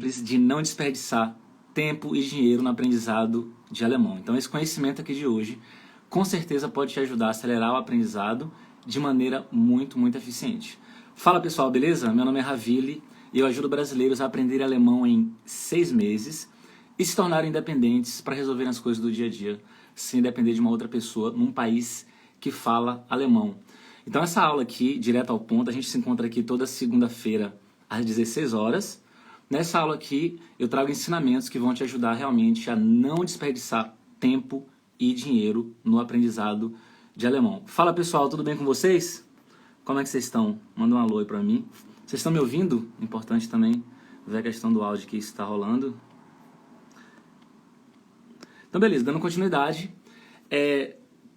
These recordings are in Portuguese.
simples de não desperdiçar tempo e dinheiro no aprendizado de alemão. Então esse conhecimento aqui de hoje com certeza pode te ajudar a acelerar o aprendizado de maneira muito eficiente. Fala pessoal, beleza? Meu nome é Ravili e eu ajudo brasileiros a aprenderem alemão em 6 meses e se tornarem independentes para resolverem as coisas do dia a dia sem depender de uma outra pessoa num país que fala alemão. Então essa aula aqui, direto ao ponto, a gente se encontra aqui toda segunda-feira às 16 horas. Nessa aula aqui eu trago ensinamentos que vão te ajudar realmente a não desperdiçar tempo e dinheiro no aprendizado de alemão. Fala pessoal, tudo bem com vocês? Como é que vocês estão? Manda um alô aí pra mim. Vocês estão me ouvindo? Importante também ver a questão do áudio que está rolando. Então beleza, dando continuidade.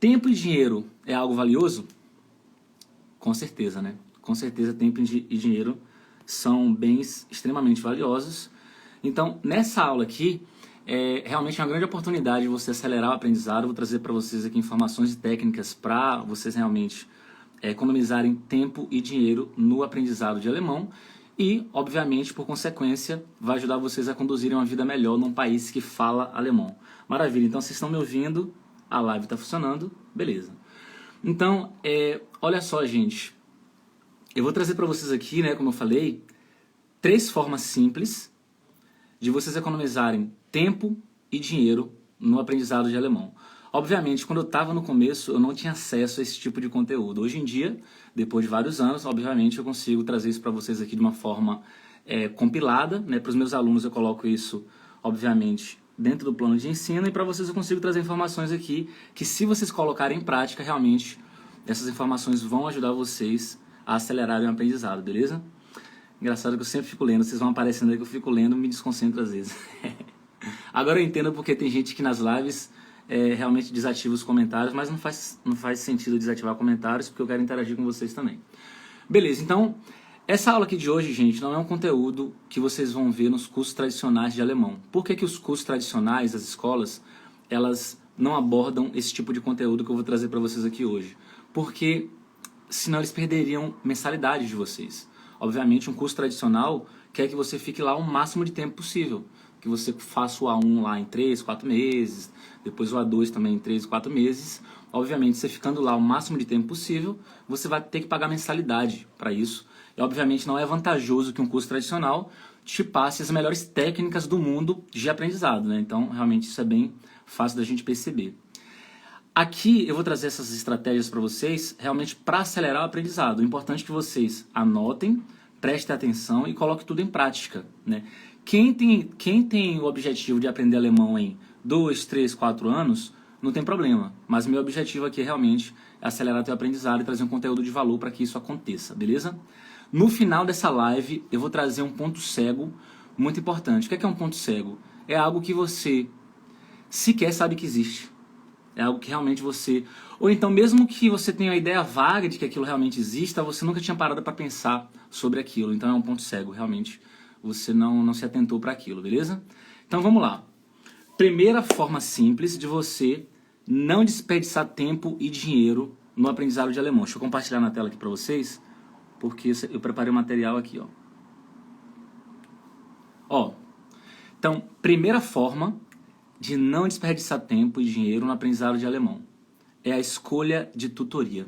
Tempo e dinheiro é algo valioso? Com certeza, né? Com certeza tempo e dinheiro são bens extremamente valiosos. Então, nessa aula aqui, realmente uma grande oportunidade de você acelerar o aprendizado. Eu vou trazer para vocês aqui informações e técnicas para vocês realmente economizarem tempo e dinheiro no aprendizado de alemão. E, obviamente, por consequência, vai ajudar vocês a conduzirem uma vida melhor num país que fala alemão. Maravilha, então vocês estão me ouvindo, a live está funcionando, beleza. Então, olha só, gente, eu vou trazer para vocês aqui, né, como eu falei, 3 formas simples de vocês economizarem tempo e dinheiro no aprendizado de alemão. Obviamente, quando eu estava no começo, eu não tinha acesso a esse tipo de conteúdo. Hoje em dia, depois de vários anos, obviamente eu consigo trazer isso para vocês aqui de uma forma compilada, né? Para os meus alunos eu coloco isso, obviamente, dentro do plano de ensino, e para vocês eu consigo trazer informações aqui que, se vocês colocarem em prática, realmente essas informações vão ajudar vocês a acelerarem o aprendizado, beleza? Engraçado que eu sempre fico lendo, vocês vão aparecendo aí que eu fico lendo e me desconcentro às vezes. Agora eu entendo porque tem gente que nas lives realmente desativa os comentários, mas não faz sentido desativar comentários, porque eu quero interagir com vocês também. Beleza, então, essa aula aqui de hoje, gente, não é um conteúdo que vocês vão ver nos cursos tradicionais de alemão. Por que os cursos tradicionais, as escolas, elas não abordam esse tipo de conteúdo que eu vou trazer para vocês aqui hoje? Porque senão eles perderiam mensalidade de vocês. Obviamente, um curso tradicional quer que você fique lá o máximo de tempo possível. Que você faça o A1 lá em 3, 4 meses, depois o A2 também em 3, 4 meses. Obviamente, você ficando lá o máximo de tempo possível, você vai ter que pagar mensalidade para isso. E obviamente não é vantajoso que um curso tradicional te passe as melhores técnicas do mundo de aprendizado, né? Então, realmente isso é bem fácil da gente perceber. Aqui eu vou trazer essas estratégias para vocês, realmente para acelerar o aprendizado. O importante é que vocês anotem, prestem atenção e coloquem tudo em prática, né? Quem tem o objetivo de aprender alemão em 2, 3, 4 anos, não tem problema. Mas meu objetivo aqui realmente é acelerar teu aprendizado e trazer um conteúdo de valor para que isso aconteça, beleza? No final dessa live, eu vou trazer um ponto cego muito importante. O que é um ponto cego? É algo que você sequer sabe que existe. É algo que realmente você... Ou então, mesmo que você tenha a ideia vaga de que aquilo realmente exista, você nunca tinha parado para pensar sobre aquilo. Então é um ponto cego, realmente. Você não se atentou para aquilo, beleza? Então vamos lá. Primeira forma simples de você não desperdiçar tempo e dinheiro no aprendizado de alemão. Deixa eu compartilhar na tela aqui para vocês, porque eu preparei o material aqui, ó. Então, primeira forma de não desperdiçar tempo e dinheiro no aprendizado de alemão é a escolha de tutoria.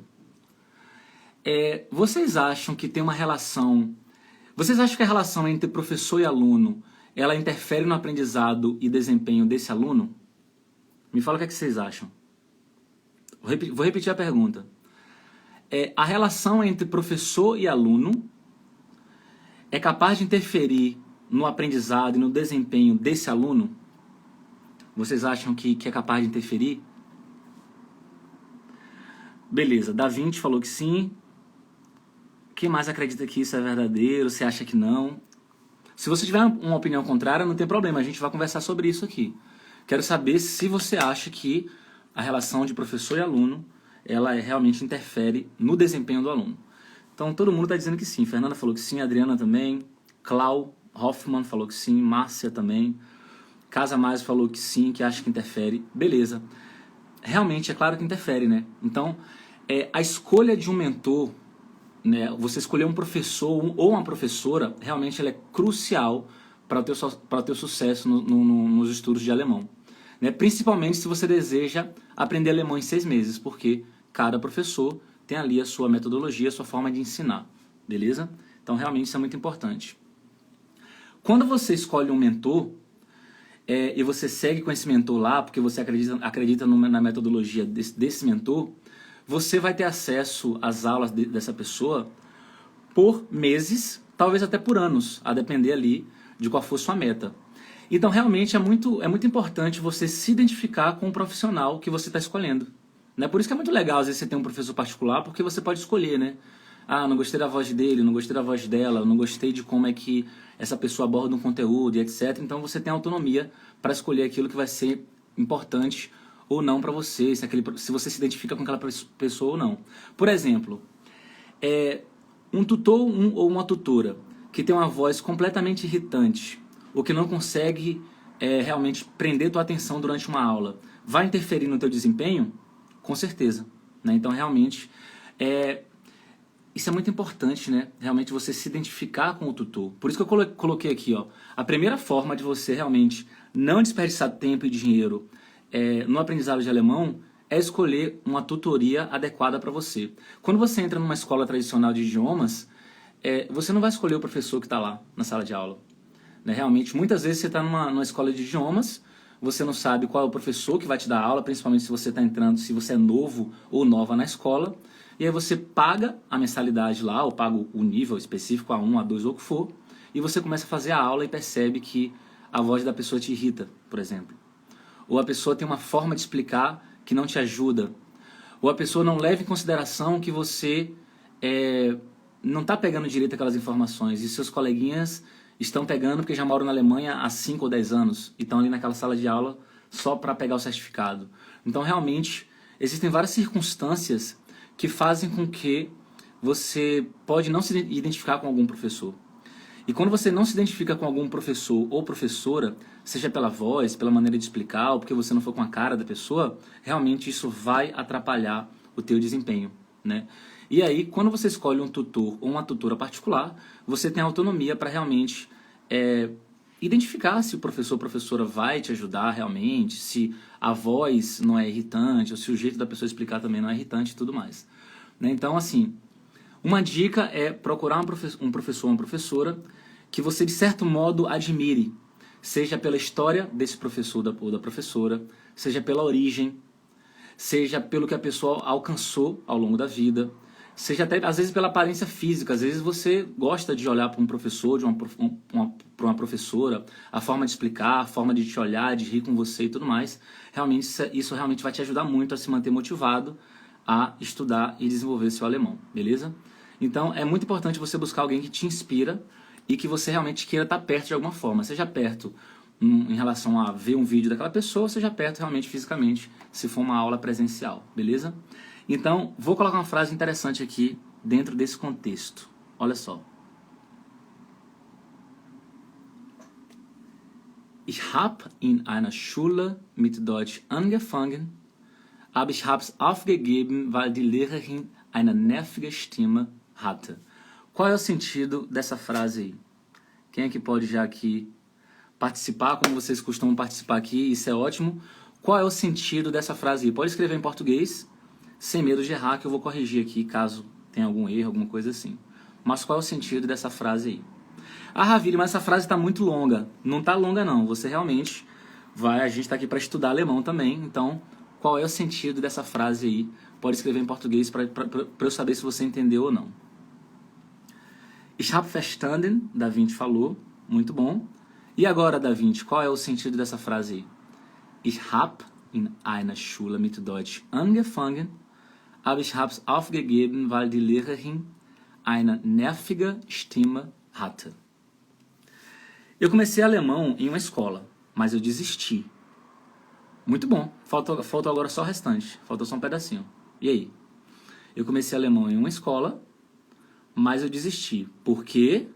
Vocês acham que tem uma relação... Vocês acham que a relação entre professor e aluno, ela interfere no aprendizado e desempenho desse aluno? Me fala o que vocês acham. Vou repetir a pergunta. A relação entre professor e aluno é capaz de interferir no aprendizado e no desempenho desse aluno? Vocês acham que é capaz de interferir? Beleza, Da Vinci falou que sim. Quem mais acredita que isso é verdadeiro? Você acha que não? Se você tiver uma opinião contrária, não tem problema, a gente vai conversar sobre isso aqui. Quero saber se você acha que a relação de professor e aluno, ela realmente interfere no desempenho do aluno. Então todo mundo está dizendo que sim. Fernanda falou que sim, Adriana também, Clau Hoffman falou que sim, Márcia também, Casa Mais falou que sim, que acha que interfere. Beleza. Realmente é claro que interfere, né? Então a escolha de um mentor, né, você escolher um professor ou uma professora, realmente ela é crucial para o teu sucesso nos estudos de alemão. Né? Principalmente se você deseja aprender alemão em 6 meses, porque cada professor tem ali a sua metodologia, a sua forma de ensinar, beleza? Então, realmente, isso é muito importante. Quando você escolhe um mentor, e você segue com esse mentor lá, porque você acredita na metodologia desse mentor, você vai ter acesso às aulas dessa pessoa por meses, talvez até por anos, a depender ali de qual for sua meta. Então, realmente, é muito importante você se identificar com o profissional que você está escolhendo. Né? Por isso que é muito legal, às vezes, você ter um professor particular, porque você pode escolher, né? Ah, não gostei da voz dele, não gostei da voz dela, não gostei de como é que essa pessoa aborda um conteúdo e etc. Então, você tem autonomia para escolher aquilo que vai ser importante ou não para você, se você se identifica com aquela pessoa ou não. Por exemplo, um tutor ou uma tutora que tem uma voz completamente irritante, ou que não consegue realmente prender tua atenção durante uma aula, vai interferir no teu desempenho? Com certeza. Né? Então, realmente, isso é muito importante, né? Realmente você se identificar com o tutor. Por isso que eu coloquei aqui, ó, a primeira forma de você realmente não desperdiçar tempo e dinheiro no aprendizado de alemão é escolher uma tutoria adequada para você. Quando você entra numa escola tradicional de idiomas, você não vai escolher o professor que está lá na sala de aula. Né? Realmente, muitas vezes você está numa escola de idiomas, você não sabe qual é o professor que vai te dar aula, principalmente se você está entrando, se você é novo ou nova na escola, e aí você paga a mensalidade lá, ou paga o nível específico, A1, A2 ou o que for, e você começa a fazer a aula e percebe que a voz da pessoa te irrita, por exemplo. Ou a pessoa tem uma forma de explicar que não te ajuda. Ou a pessoa não leva em consideração que você não está pegando direito aquelas informações, e seus coleguinhas estão pegando porque já moram na Alemanha há 5 ou 10 anos e estão ali naquela sala de aula só para pegar o certificado. Então, realmente, existem várias circunstâncias que fazem com que você pode não se identificar com algum professor. E quando você não se identifica com algum professor ou professora, seja pela voz, pela maneira de explicar, ou porque você não for com a cara da pessoa, realmente isso vai atrapalhar o teu desempenho, né? E aí, quando você escolhe um tutor ou uma tutora particular, você tem autonomia para realmente identificar se o professor ou professora vai te ajudar realmente, se a voz não é irritante, ou se o jeito da pessoa explicar também não é irritante e tudo mais. Né? Então, assim, uma dica é procurar um professor ou uma professora que você, de certo modo, admire, seja pela história desse professor ou da professora, seja pela origem, seja pelo que a pessoa alcançou ao longo da vida, seja até, às vezes, pela aparência física. Às vezes você gosta de olhar para um professor, para uma professora, a forma de explicar, a forma de te olhar, de rir com você e tudo mais. Realmente, isso realmente vai te ajudar muito a se manter motivado a estudar e desenvolver seu alemão, beleza? Então, é muito importante você buscar alguém que te inspira e que você realmente queira estar perto de alguma forma. Seja perto em relação a ver um vídeo daquela pessoa, seja perto realmente fisicamente, se for uma aula presencial, beleza? Então, vou colocar uma frase interessante aqui dentro desse contexto. Olha só. Ich habe in einer Schule mit Deutsch angefangen, aber ich habe es aufgegeben, weil die Lehrerin eine nervige Stimme hatte. Qual é o sentido dessa frase aí? Quem é que pode já aqui participar, como vocês costumam participar aqui? Isso é ótimo. Qual é o sentido dessa frase aí? Pode escrever em português, sem medo de errar, que eu vou corrigir aqui caso tenha algum erro, alguma coisa assim. Mas qual é o sentido dessa frase aí? Ah, Ravile, mas essa frase está muito longa. Não está longa não, você realmente a gente está aqui para estudar alemão também, então qual é o sentido dessa frase aí? Pode escrever em português para eu saber se você entendeu ou não. Ich habe verstanden, Da Vinci falou, muito bom. E agora, Da Vinci, qual é o sentido dessa frase aí? Ich habe in einer Schule mit Deutsch angefangen, aber ich habe es aufgegeben, weil die Lehrerin eine nervige Stimme hatte. Eu comecei alemão em uma escola, mas eu desisti. Muito bom. Falta agora só o restante. Faltou só um pedacinho. E aí? Eu comecei alemão em uma escola, mas eu desisti. Por quê?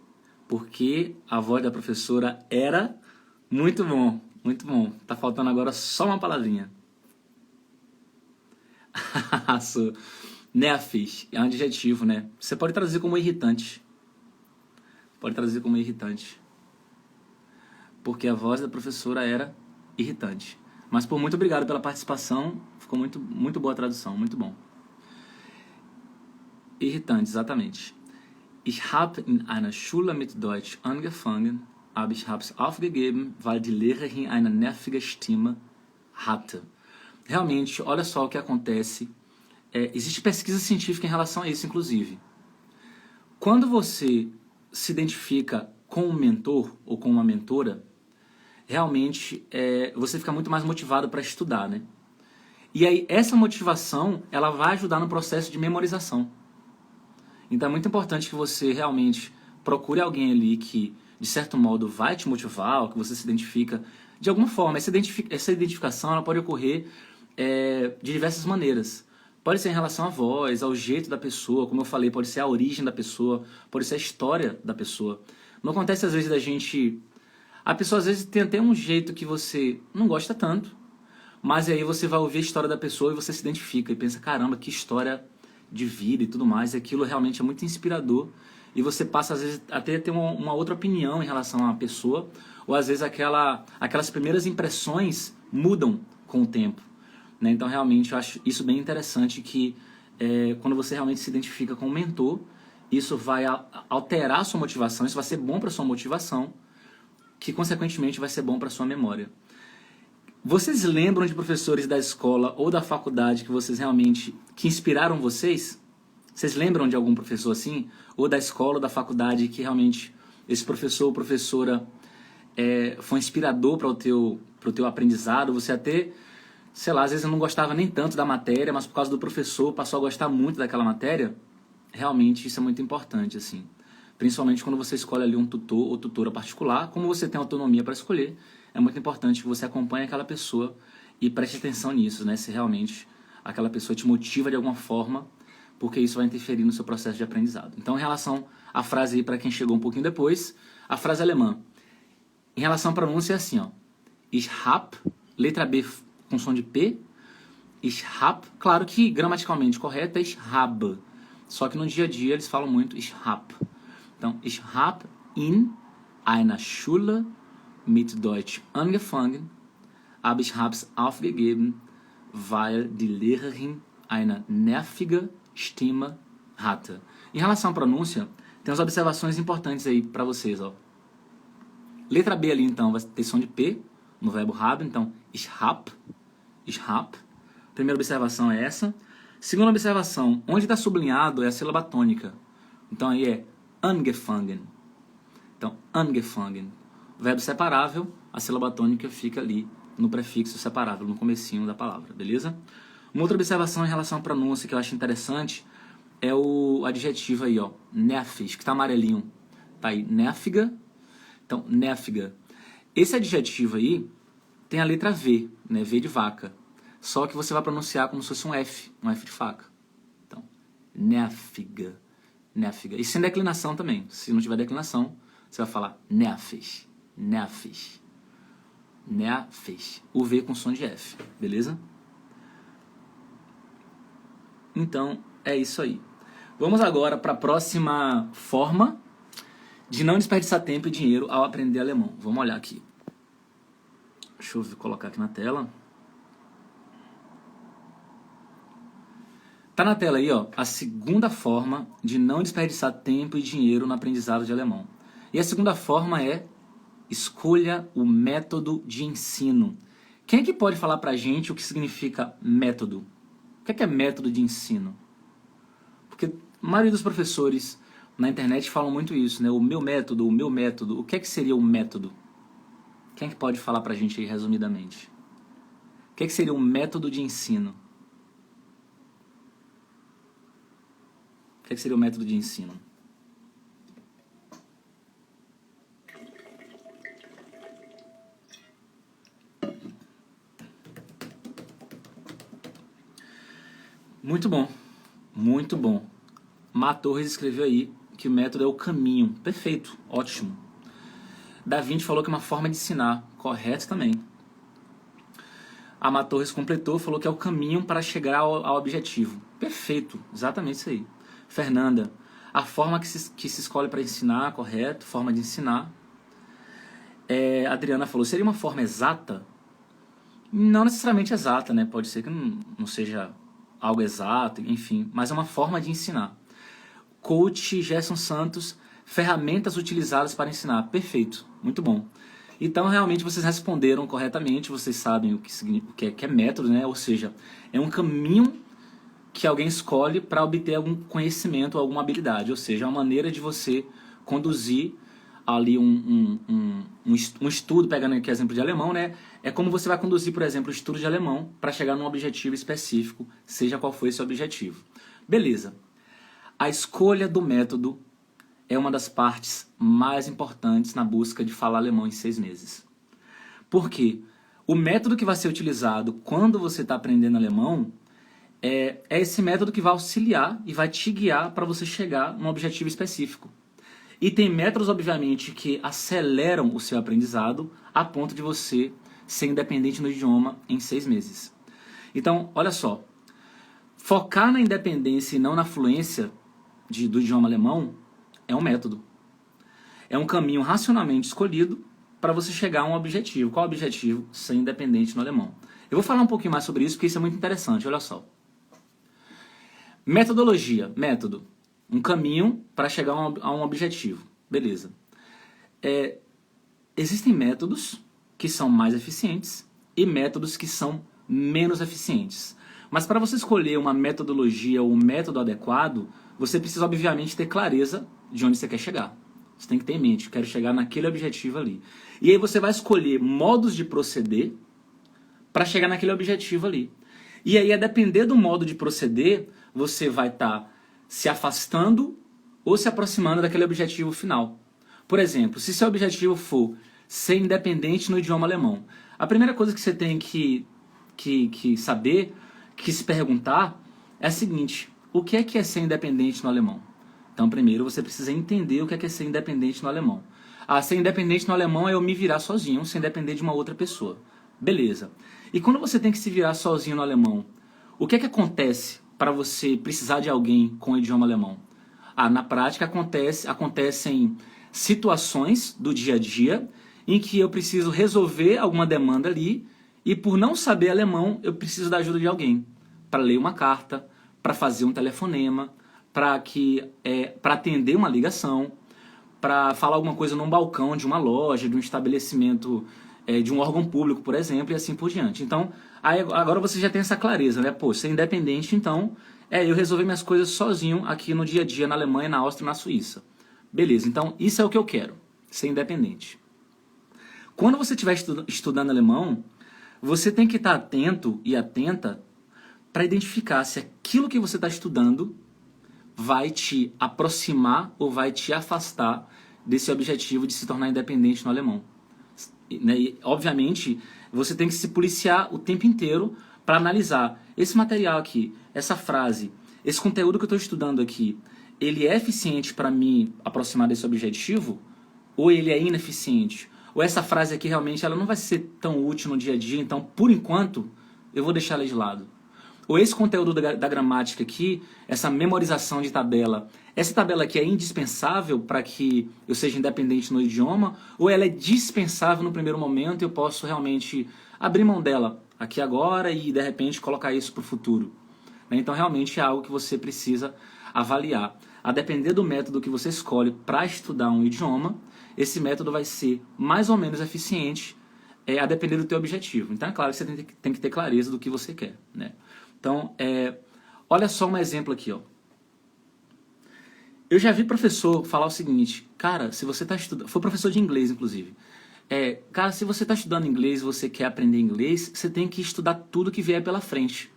Porque a voz da professora era muito bom. Muito bom. Tá faltando agora só uma palavrinha. Nervig é um adjetivo, né? Você pode traduzir como irritante. Pode traduzir como irritante. porque a voz da professora era irritante. Mas, muito obrigado pela participação, ficou muito boa a tradução, muito bom. Irritante, exatamente. Ich habe in einer Schule mit Deutsch angefangen, aber ich habe es aufgegeben, weil die Lehrerin eine nervige Stimme hatte. Realmente, olha só o que acontece. Existe pesquisa científica em relação a isso, inclusive. Quando você se identifica com um mentor ou com uma mentora, realmente você fica muito mais motivado para estudar, né? E aí, essa motivação, ela vai ajudar no processo de memorização. Então é muito importante que você realmente procure alguém ali que, de certo modo, vai te motivar, ou que você se identifica de alguma forma. Essa identificação ela pode ocorrer de diversas maneiras. Pode ser em relação à voz, ao jeito da pessoa, como eu falei, pode ser a origem da pessoa, pode ser a história da pessoa. Não acontece às vezes da gente... A pessoa às vezes tem até um jeito que você não gosta tanto, mas aí você vai ouvir a história da pessoa e você se identifica e pensa, caramba, que história de vida e tudo mais, e aquilo realmente é muito inspirador, e você passa às vezes até a ter uma outra opinião em relação à pessoa, ou às vezes aquelas primeiras impressões mudam com o tempo, né? Então realmente eu acho isso bem interessante, que quando você realmente se identifica com o mentor, isso vai alterar a sua motivação, isso vai ser bom para a sua motivação, que consequentemente vai ser bom para a sua memória. Vocês lembram de professores da escola ou da faculdade que inspiraram vocês? Vocês lembram de algum professor assim? Ou da escola ou da faculdade que realmente esse professor ou professora foi inspirador para o teu aprendizado? Você até, sei lá, às vezes não gostava nem tanto da matéria, mas por causa do professor passou a gostar muito daquela matéria? Realmente isso é muito importante, assim. Principalmente quando você escolhe ali um tutor ou tutora particular, como você tem autonomia para escolher, é muito importante que você acompanhe aquela pessoa e preste atenção nisso, né? Se realmente aquela pessoa te motiva de alguma forma, porque isso vai interferir no seu processo de aprendizado. Então, em relação à frase aí, para quem chegou um pouquinho depois, a frase alemã. Em relação à pronúncia é assim, ó. Ich hab, letra B com som de P. Ich hab, claro que gramaticalmente correto é ich habe. Só que no dia a dia eles falam muito ich hab. Então, ich hab in einer Schule mit Deutsch angefangen, aber ich habe es aufgegeben, weil die Lehrerin eine nervige Stimme hatte. Em relação à pronúncia, tem umas observações importantes aí para vocês, ó. Letra B ali, então, vai ter som de P no verbo haben, então, ich hab, ich hab. Primeira observação é essa. Segunda observação, onde está sublinhado é a sílaba tônica. Então, aí é angefangen. Então, angefangen. Verbo separável, a sílaba tônica fica ali no prefixo separável, no comecinho da palavra, beleza? Uma outra observação em relação à pronúncia que eu acho interessante é o adjetivo aí, ó, nervig, que tá amarelinho. Tá aí, nerviga. Então, nerviga. Esse adjetivo aí tem a letra V, né? V de vaca. Só que você vai pronunciar como se fosse um F de faca. Então, nerviga, nerviga. E sem declinação também. Se não tiver declinação, você vai falar nervig. Nervig. Nervig. O V com som de F, beleza? Então, é isso aí. Vamos agora para a próxima forma de não desperdiçar tempo e dinheiro ao aprender alemão. Vamos olhar aqui. Deixa eu colocar aqui na tela. Tá na tela aí, ó, a segunda forma de não desperdiçar tempo e dinheiro no aprendizado de alemão. E a segunda forma é: escolha o método de ensino. Quem é que pode falar pra gente o que significa método? O que é método de ensino? Porque a maioria dos professores na internet falam muito isso, né? O meu método, o meu método. O que seria um método? Quem é que pode falar pra gente aí resumidamente? O que seria um método de ensino? O que seria o método de ensino? Muito bom, muito bom. Má Torres escreveu aí que o método é o caminho. Perfeito, ótimo. Da Vinci falou que é uma forma de ensinar. Correto também. A Má Torres completou, falou que é o caminho para chegar ao objetivo. Perfeito, exatamente isso aí. Fernanda, a forma que se escolhe para ensinar, correto, forma de ensinar. A Adriana falou, seria uma forma exata? Não necessariamente exata, né? Pode ser que não seja algo exato, enfim, mas é uma forma de ensinar. Coach Gerson Santos, ferramentas utilizadas para ensinar. Perfeito, muito bom. Então, realmente, vocês responderam corretamente, vocês sabem o que é método, né? Ou seja, é um caminho que alguém escolhe para obter algum conhecimento, alguma habilidade. Ou seja, é uma maneira de você conduzir ali um estudo, pegando aqui exemplo de alemão, né? É como você vai conduzir, por exemplo, o estudo de alemão para chegar num objetivo específico, seja qual for esse objetivo. Beleza. A escolha do método é uma das partes mais importantes na busca de falar alemão em 6 meses. Por quê? O método que vai ser utilizado quando você está aprendendo alemão é esse método que vai auxiliar e vai te guiar para você chegar num objetivo específico. E tem métodos, obviamente, que aceleram o seu aprendizado a ponto de você ser independente no idioma em 6 meses. Então, olha só, focar na independência e não na fluência do idioma alemão é um método. É um caminho racionalmente escolhido para você chegar a um objetivo. Qual o objetivo? Ser independente no alemão. Eu vou falar um pouquinho mais sobre isso, porque isso é muito interessante, olha só. Metodologia, método. Um caminho para chegar a um objetivo. Beleza. Existem métodos que são mais eficientes e métodos que são menos eficientes. Mas para você escolher uma metodologia ou um método adequado, você precisa, obviamente, ter clareza de onde você quer chegar. Você tem que ter em mente, quero chegar naquele objetivo ali. E aí você vai escolher modos de proceder para chegar naquele objetivo ali. E aí, a depender do modo de proceder, você vai estar se afastando ou se aproximando daquele objetivo final. Por exemplo, se seu objetivo for ser independente no idioma alemão, a primeira coisa que você tem que saber, que se perguntar, é a seguinte: o que é ser independente no alemão? Então, primeiro você precisa entender o que é ser independente no alemão. Ser independente no alemão é eu me virar sozinho, sem depender de uma outra pessoa. Beleza. E quando você tem que se virar sozinho no alemão, o que acontece para você precisar de alguém com o idioma alemão? Na prática acontecem situações do dia a dia em que eu preciso resolver alguma demanda ali e por não saber alemão eu preciso da ajuda de alguém para ler uma carta, para fazer um telefonema, para atender uma ligação, para falar alguma coisa num balcão de uma loja, de um estabelecimento, de um órgão público, por exemplo, e assim por diante. Então, agora você já tem essa clareza, né? Pô, ser independente, então, eu resolver minhas coisas sozinho aqui no dia a dia, na Alemanha, na Áustria e na Suíça. Beleza, então isso é o que eu quero, ser independente. Quando você estiver estudando alemão, você tem que estar atento e atenta para identificar se aquilo que você está estudando vai te aproximar ou vai te afastar desse objetivo de se tornar independente no alemão. E, obviamente, você tem que se policiar o tempo inteiro para analisar esse material aqui, essa frase, esse conteúdo que eu estou estudando aqui, ele é eficiente para me aproximar desse objetivo ou ele é ineficiente? Ou essa frase aqui realmente ela não vai ser tão útil no dia a dia, então, por enquanto, eu vou deixar ela de lado. Ou esse conteúdo da gramática aqui, essa memorização de tabela, essa tabela aqui é indispensável para que eu seja independente no idioma, ou ela é dispensável no primeiro momento e eu posso realmente abrir mão dela aqui agora e de repente colocar isso para o futuro. Então realmente é algo que você precisa avaliar. A depender do método que você escolhe para estudar um idioma, esse método vai ser mais ou menos eficiente a depender do teu objetivo. Então é claro que você tem que ter clareza do que você quer, né? Então, olha só um exemplo aqui, ó. Eu já vi professor falar o seguinte: cara, se você está estudando... Foi professor de inglês, inclusive. Cara, se você está estudando inglês e você quer aprender inglês, você tem que estudar tudo que vier pela frente.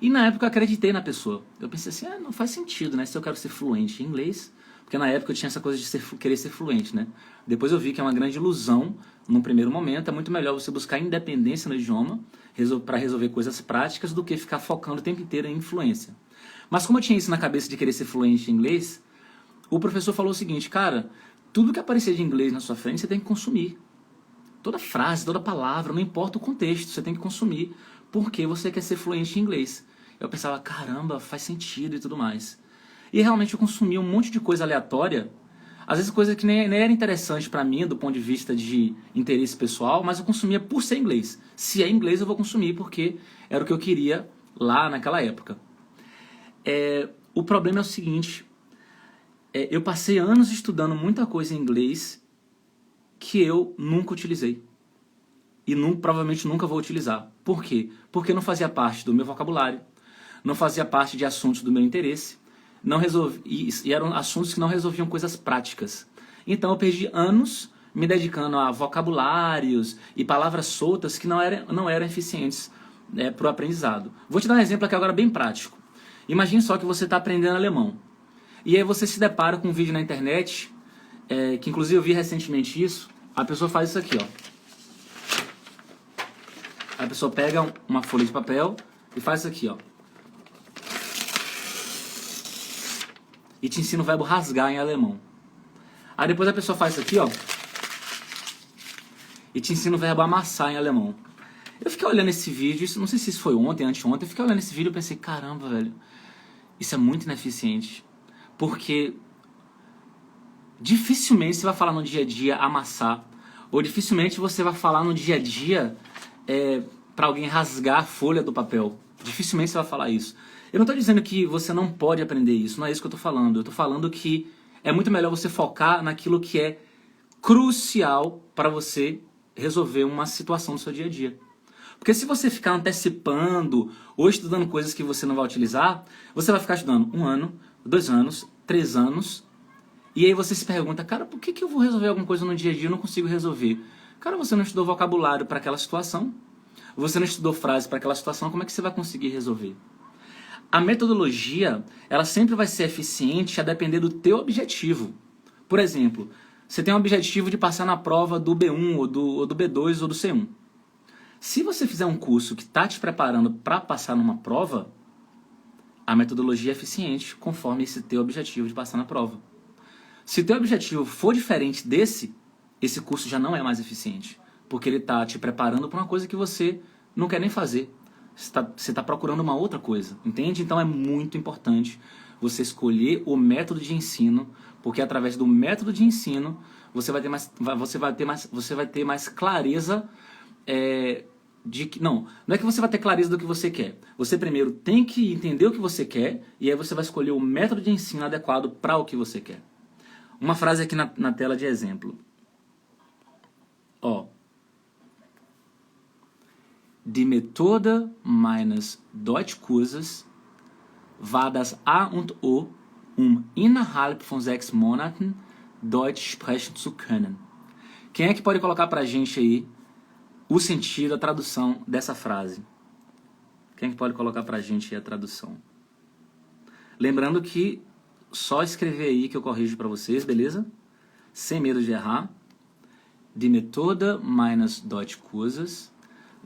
E na época eu acreditei na pessoa. Eu pensei assim, não faz sentido, né? Se eu quero ser fluente em inglês... Porque na época eu tinha essa coisa de querer ser fluente, né? Depois eu vi que é uma grande ilusão, num primeiro momento. É muito melhor você buscar independência no idioma para resolver coisas práticas do que ficar focando o tempo inteiro em influência. Mas como eu tinha isso na cabeça de querer ser fluente em inglês, o professor falou o seguinte: cara, tudo que aparecer de inglês na sua frente você tem que consumir. Toda frase, toda palavra, não importa o contexto, você tem que consumir porque você quer ser fluente em inglês. Eu pensava, caramba, faz sentido e tudo mais. E realmente eu consumi um monte de coisa aleatória Às vezes coisa que nem era interessante para mim do ponto de vista de interesse pessoal, mas eu consumia por ser inglês. Se é inglês eu vou consumir porque era o que eu queria lá naquela época. O problema é o seguinte, eu passei anos estudando muita coisa em inglês que eu nunca utilizei. E provavelmente nunca vou utilizar. Por quê? Porque não fazia parte do meu vocabulário, não fazia parte de assuntos do meu interesse, e eram assuntos que não resolviam coisas práticas. Então eu perdi anos me dedicando a vocabulários e palavras soltas que não eram eficientes para o aprendizado. Vou te dar um exemplo aqui agora bem prático. Imagine só que você está aprendendo alemão. E aí você se depara com um vídeo na internet, que inclusive eu vi recentemente isso, a pessoa faz isso aqui, ó. A pessoa pega uma folha de papel e faz isso aqui, ó. E te ensina o verbo rasgar em alemão. Aí depois a pessoa faz isso aqui, ó. E te ensina o verbo amassar em alemão. Eu fiquei olhando esse vídeo, não sei se isso foi ontem, anteontem, eu fiquei olhando esse vídeo e pensei, caramba, velho, isso é muito ineficiente. Porque dificilmente você vai falar no dia a dia amassar, ou dificilmente você vai falar no dia a dia para alguém rasgar a folha do papel. Dificilmente você vai falar isso. Eu não estou dizendo que você não pode aprender isso, não é isso que eu estou falando. Eu estou falando que é muito melhor você focar naquilo que é crucial para você resolver uma situação do seu dia a dia. Porque se você ficar antecipando ou estudando coisas que você não vai utilizar, você vai ficar estudando 1 ano, 2 anos, 3 anos, e aí você se pergunta, cara, por que eu vou resolver alguma coisa no dia a dia e eu não consigo resolver? Cara, você não estudou vocabulário para aquela situação, você não estudou frase para aquela situação, como é que você vai conseguir resolver? A metodologia, ela sempre vai ser eficiente a depender do teu objetivo. Por exemplo, você tem um objetivo de passar na prova do B1, ou do B2, ou do C1. Se você fizer um curso que está te preparando para passar numa prova, a metodologia é eficiente conforme esse teu objetivo de passar na prova. Se o teu objetivo for diferente esse curso já não é mais eficiente, porque ele está te preparando para uma coisa que você não quer nem fazer. Você está procurando uma outra coisa, entende? Então é muito importante você escolher o método de ensino, porque através do método de ensino você vai ter mais clareza de que não é que você vai ter clareza do que você quer. Você primeiro tem que entender o que você quer e aí você vai escolher o método de ensino adequado para o que você quer. Uma frase aqui na tela de exemplo. Ó. Die Methode meines Deutschkurses war das A und O, innerhalb von 6 Monaten Deutsch sprechen zu können. Quem é que pode colocar pra gente aí o sentido, a tradução dessa frase? Quem é que pode colocar pra gente aí a tradução? Lembrando que só escrever aí que eu corrijo pra vocês, beleza? Sem medo de errar. Die Methode meines Deutschkurses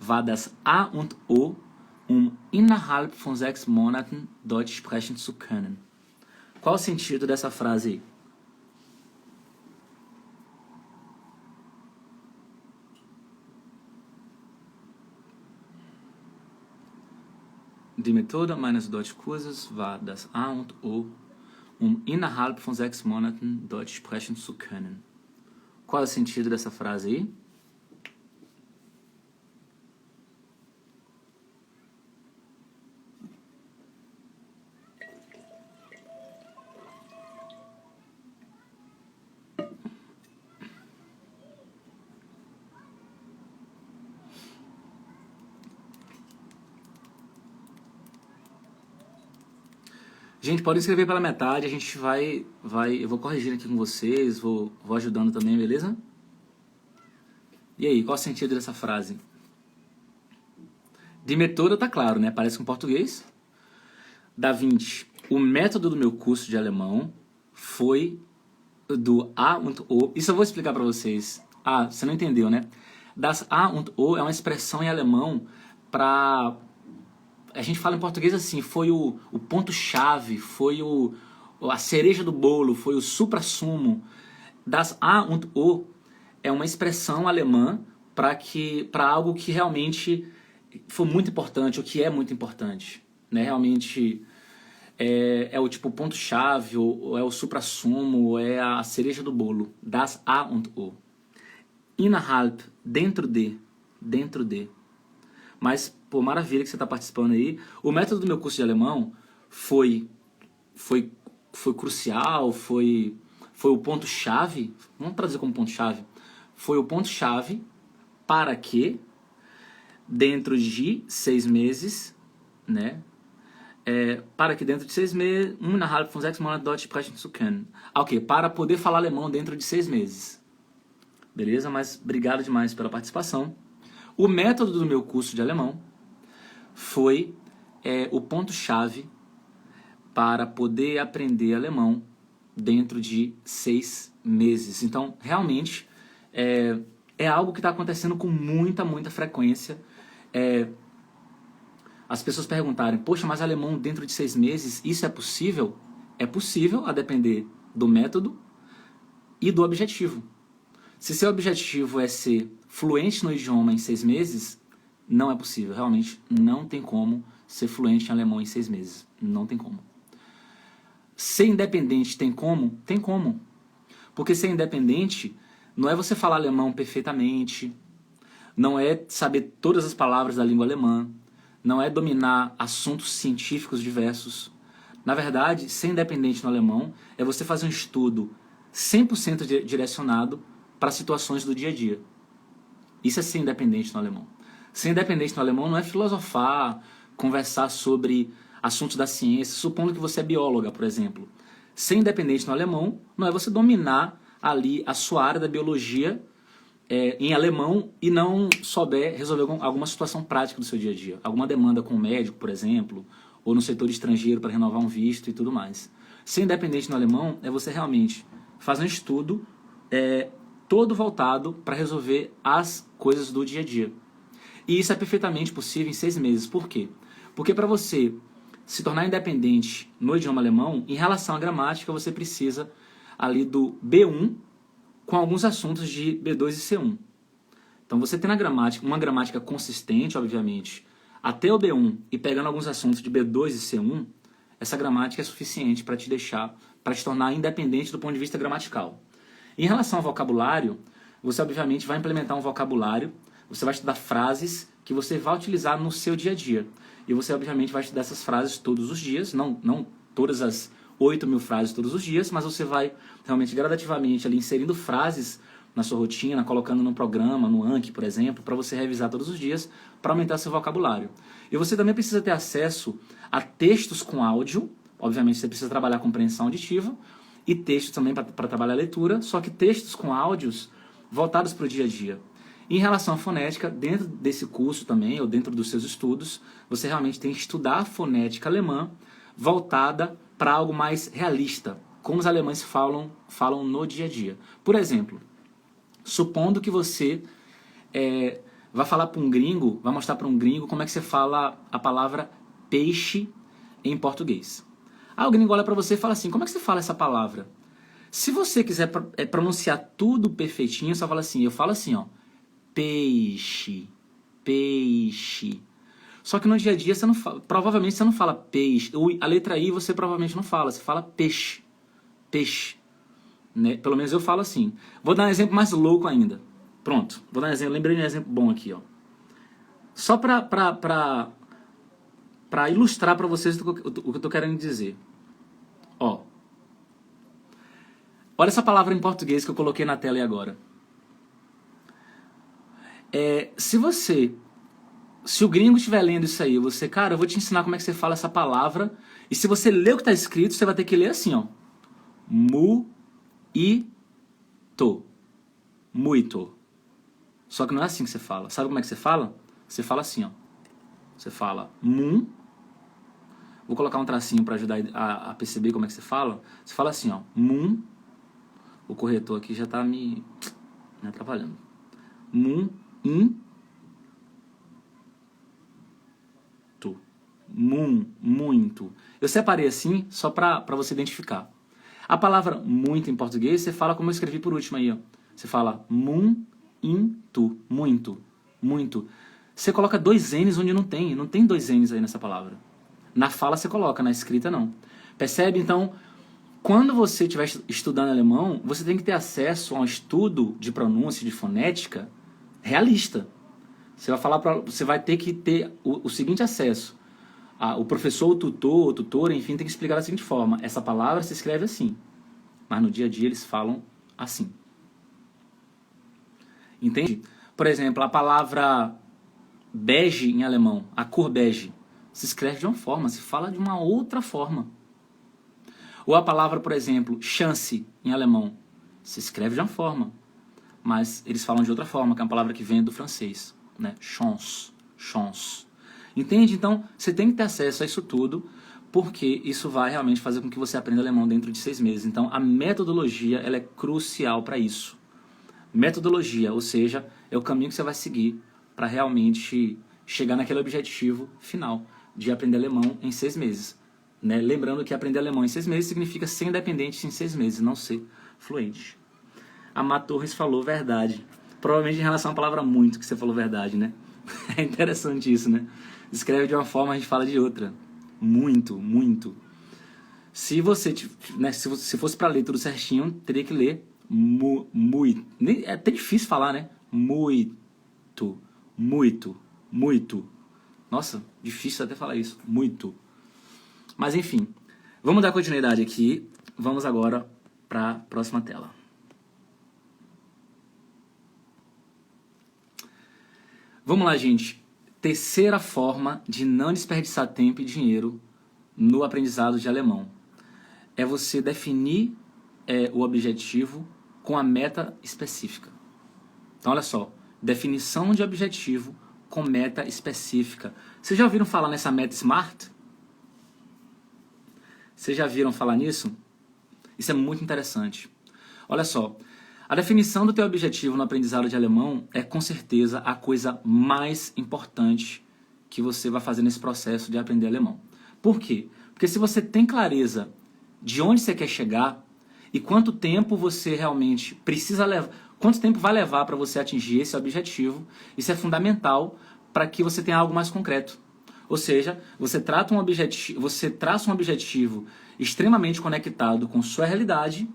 war das A und O, innerhalb von 6 Monaten Deutsch sprechen zu können. Qual o sentido dessa frase aí? Die Methode meines Deutschkurses war das A und O, innerhalb von 6 Monaten Deutsch sprechen zu können. Qual é o sentido dessa frase aí? Gente, pode escrever pela metade, a gente eu vou corrigindo aqui com vocês, vou ajudando também, beleza? E aí, qual o sentido dessa frase? De metoda tá claro, né? Parece com português. Da 20, o método do meu curso de alemão foi do A und O. Isso eu vou explicar pra vocês. Ah, você não entendeu, né? Das A und O é uma expressão em alemão pra... A gente fala em português assim, foi o ponto-chave, foi a cereja do bolo, foi o supra-sumo. Das A und O é uma expressão alemã para algo que realmente foi muito importante, o que é muito importante. Né? Realmente, é o tipo ponto-chave, ou é o suprassumo, ou é a cereja do bolo. Das A und O. Innerhalb, dentro de. Dentro de. Mas, pô, maravilha que você está participando aí. O método do meu curso de alemão foi crucial, foi o ponto-chave. Vamos traduzir como ponto-chave. Foi o ponto-chave para que, dentro de 6 meses, né? Para que dentro de 6 meses, innerhalb von 6 Monaten Deutsch sprechen zu können. Ok, para poder falar alemão dentro de 6 meses. Beleza? Mas obrigado demais pela participação. O método do meu curso de alemão foi o ponto-chave para poder aprender alemão dentro de 6 meses. Então, realmente, é algo que está acontecendo com muita frequência. As pessoas perguntarem, poxa, mas alemão dentro de 6 meses, isso é possível? É possível, a depender do método e do objetivo. Se seu objetivo é ser fluente no idioma em 6 meses, não é possível. Realmente não tem como ser fluente em alemão em 6 meses. Não tem como. Ser independente tem como? Tem como. Porque ser independente não é você falar alemão perfeitamente, não é saber todas as palavras da língua alemã, não é dominar assuntos científicos diversos. Na verdade, ser independente no alemão é você fazer um estudo 100% direcionado para situações do dia a dia. Isso é ser independente no alemão. Ser independente no alemão não é filosofar, conversar sobre assuntos da ciência, supondo que você é bióloga, por exemplo. Ser independente no alemão não é você dominar ali a sua área da biologia em alemão e não souber resolver alguma situação prática do seu dia a dia. Alguma demanda com um médico, por exemplo, ou no setor estrangeiro para renovar um visto e tudo mais. Ser independente no alemão é você realmente fazer um estudo todo voltado para resolver as coisas do dia a dia. E isso é perfeitamente possível em 6 meses. Por quê? Porque para você se tornar independente no idioma alemão, em relação à gramática, você precisa ali do B1 com alguns assuntos de B2 e C1. Então você tem uma gramática consistente, obviamente, até o B1 e pegando alguns assuntos de B2 e C1, essa gramática é suficiente para te tornar independente do ponto de vista gramatical. Em relação ao vocabulário, você obviamente vai implementar um vocabulário, você vai estudar frases que você vai utilizar no seu dia a dia. E você obviamente vai estudar essas frases todos os dias, não todas as 8.000 frases todos os dias, mas você vai realmente gradativamente ali inserindo frases na sua rotina, colocando num programa, no Anki, por exemplo, para você revisar todos os dias, para aumentar seu vocabulário. E você também precisa ter acesso a textos com áudio, obviamente você precisa trabalhar a compreensão auditiva, e textos também para trabalhar a leitura, só que textos com áudios voltados para o dia a dia. Em relação à fonética, dentro desse curso também, ou dentro dos seus estudos, você realmente tem que estudar a fonética alemã voltada para algo mais realista, como os alemães falam no dia a dia. Por exemplo, supondo que você vai falar para um gringo, vai mostrar para um gringo como é que você fala a palavra peixe em português. Aí o gringo olha para você e fala assim, como é que você fala essa palavra? Se você quiser pronunciar tudo perfeitinho, você fala assim, eu falo assim, ó, peixe, peixe. Só que no dia a dia você não fala, provavelmente você não fala peixe. A letra I você provavelmente não fala, você fala peixe, peixe. Né? Pelo menos eu falo assim. Vou dar um exemplo mais louco ainda. Pronto, vou dar um exemplo, lembrei de um exemplo bom aqui, ó. Só para ilustrar para vocês o que eu estou querendo dizer. Ó. Olha essa palavra em português que eu coloquei na tela aí agora. Se o gringo estiver lendo isso aí, você, cara, eu vou te ensinar como é que você fala essa palavra. E se você ler o que está escrito, você vai ter que ler assim, ó. Muito. Muito. Só que não é assim que você fala. Sabe como é que você fala? Você fala assim, ó. Você fala mun. Vou colocar um tracinho para ajudar a perceber como é que você fala. Você fala assim, ó. Mun. O corretor aqui já está me atrapalhando. Mun, in. Muito. Eu separei assim só para você identificar. A palavra muito em português, você fala como eu escrevi por último aí, ó. Você fala muito, muito. Você coloca 2 N's onde não tem 2 N's aí nessa palavra. Na fala você coloca, na escrita não. Percebe? Então, quando você estiver estudando alemão, você tem que ter acesso a um estudo de pronúncia, de fonética, realista. Você vai ter que ter o seguinte acesso. O professor, o tutor, o tutora, enfim, tem que explicar da seguinte forma. Essa palavra se escreve assim, mas no dia a dia eles falam assim. Entende? Por exemplo, a palavra bege em alemão, a cor bege, se escreve de uma forma, se fala de uma outra forma. Ou a palavra, por exemplo, chance em alemão, se escreve de uma forma, mas eles falam de outra forma, que é uma palavra que vem do francês, né? Chance, chance. Entende? Então, você tem que ter acesso a isso tudo, porque isso vai realmente fazer com que você aprenda alemão dentro de 6 meses. Então, a metodologia, ela é crucial para isso. Metodologia, ou seja, é o caminho que você vai seguir para realmente chegar naquele objetivo final de aprender alemão em 6 meses. Né? Lembrando que aprender alemão em 6 meses significa ser independente em 6 meses, não ser fluente. A Má Torres falou verdade. Provavelmente em relação à palavra muito, que você falou verdade, né? É interessante isso, né? Escreve de uma forma, a gente fala de outra. Muito, muito. Se você, né, se fosse para ler tudo certinho, teria que ler muito. É até difícil falar, né? Muito, muito, muito. Nossa, difícil até falar isso. Muito. Mas enfim, vamos dar continuidade aqui. Vamos agora para a próxima tela. Vamos lá, gente. Terceira forma de não desperdiçar tempo e dinheiro no aprendizado de alemão é você definir o objetivo com a meta específica. Então, olha só. Definição de objetivo com meta específica. Vocês já ouviram falar nessa meta SMART? Vocês já viram falar nisso? Isso é muito interessante. Olha só, a definição do teu objetivo no aprendizado de alemão é com certeza a coisa mais importante que você vai fazer nesse processo de aprender alemão. Por quê? Porque se você tem clareza de onde você quer chegar e quanto tempo você realmente precisa levar, quanto tempo vai levar para você atingir esse objetivo, isso é fundamental para que você tenha algo mais concreto. Ou seja, você traça um objetivo extremamente conectado com sua realidade,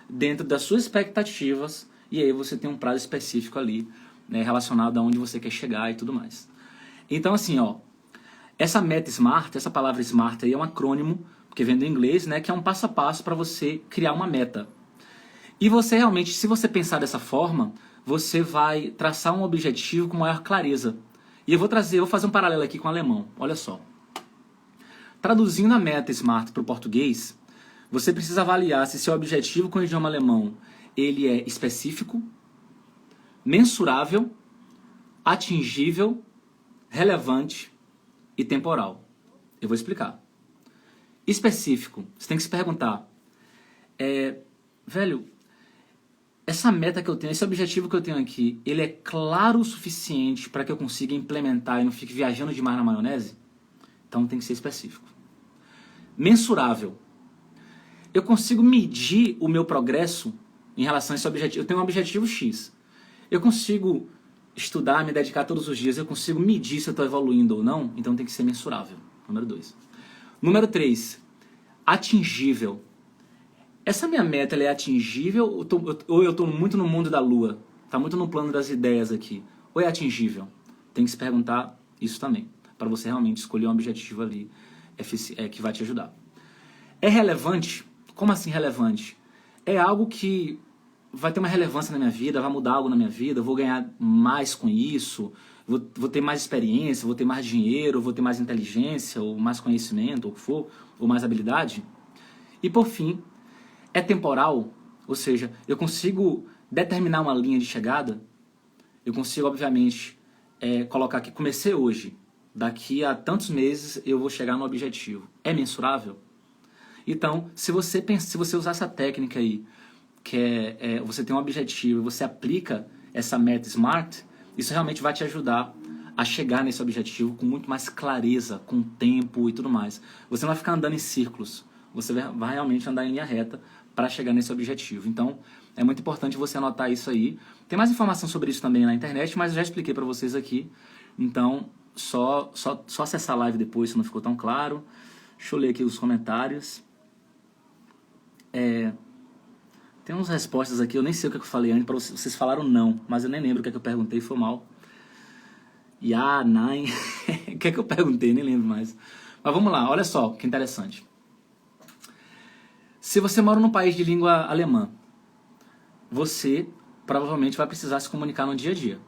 dentro das suas expectativas, e aí você tem um prazo específico ali, né, relacionado a onde você quer chegar e tudo mais. Então assim, ó, essa meta SMART, essa palavra SMART aí é um acrônimo, porque vem do inglês, né, que é um passo a passo para você criar uma meta. E você realmente, se você pensar dessa forma, você vai traçar um objetivo com maior clareza. E eu vou fazer um paralelo aqui com o alemão. Olha só. Traduzindo a meta SMART para o português, você precisa avaliar se seu objetivo com o idioma alemão ele é específico, mensurável, atingível, relevante e temporal. Eu vou explicar. Específico, você tem que se perguntar, velho, essa meta que eu tenho, esse objetivo que eu tenho aqui, ele é claro o suficiente para que eu consiga implementar e não fique viajando demais na maionese? Então tem que ser específico. Mensurável. Eu consigo medir o meu progresso em relação a esse objetivo. Eu tenho um objetivo X. Eu consigo estudar, me dedicar todos os dias, eu consigo medir se eu estou evoluindo ou não, então tem que ser mensurável. Número 2. Número 3. Atingível. Essa minha meta ela é atingível ou eu estou muito no mundo da lua? Está muito no plano das ideias aqui. Ou é atingível? Tem que se perguntar isso também, para você realmente escolher um objetivo ali que vai te ajudar. É relevante? Como assim relevante? É algo que vai ter uma relevância na minha vida, vai mudar algo na minha vida, eu vou ganhar mais com isso, vou ter mais experiência, vou ter mais dinheiro, vou ter mais inteligência, ou mais conhecimento, ou o que for, ou mais habilidade. E por fim, é temporal, ou seja, eu consigo determinar uma linha de chegada, eu consigo, obviamente, colocar que comecei hoje, daqui a tantos meses eu vou chegar no objetivo. É mensurável? Então, se você usar essa técnica aí, que você tem um objetivo e você aplica essa meta SMART, isso realmente vai te ajudar a chegar nesse objetivo com muito mais clareza, com tempo e tudo mais. Você não vai ficar andando em círculos, você vai realmente andar em linha reta para chegar nesse objetivo. Então, é muito importante você anotar isso aí. Tem mais informação sobre isso também na internet, mas eu já expliquei para vocês aqui. Então, só acessar a live depois se não ficou tão claro. Deixa eu ler aqui os comentários. Tem umas respostas aqui, eu nem sei o que eu falei antes, vocês falaram não, mas eu nem lembro o que é que eu perguntei, foi mal. Nein, o que é que eu perguntei, nem lembro mais. Mas vamos lá, olha só, que interessante. Se você mora num país de língua alemã, você provavelmente vai precisar se comunicar no dia a dia,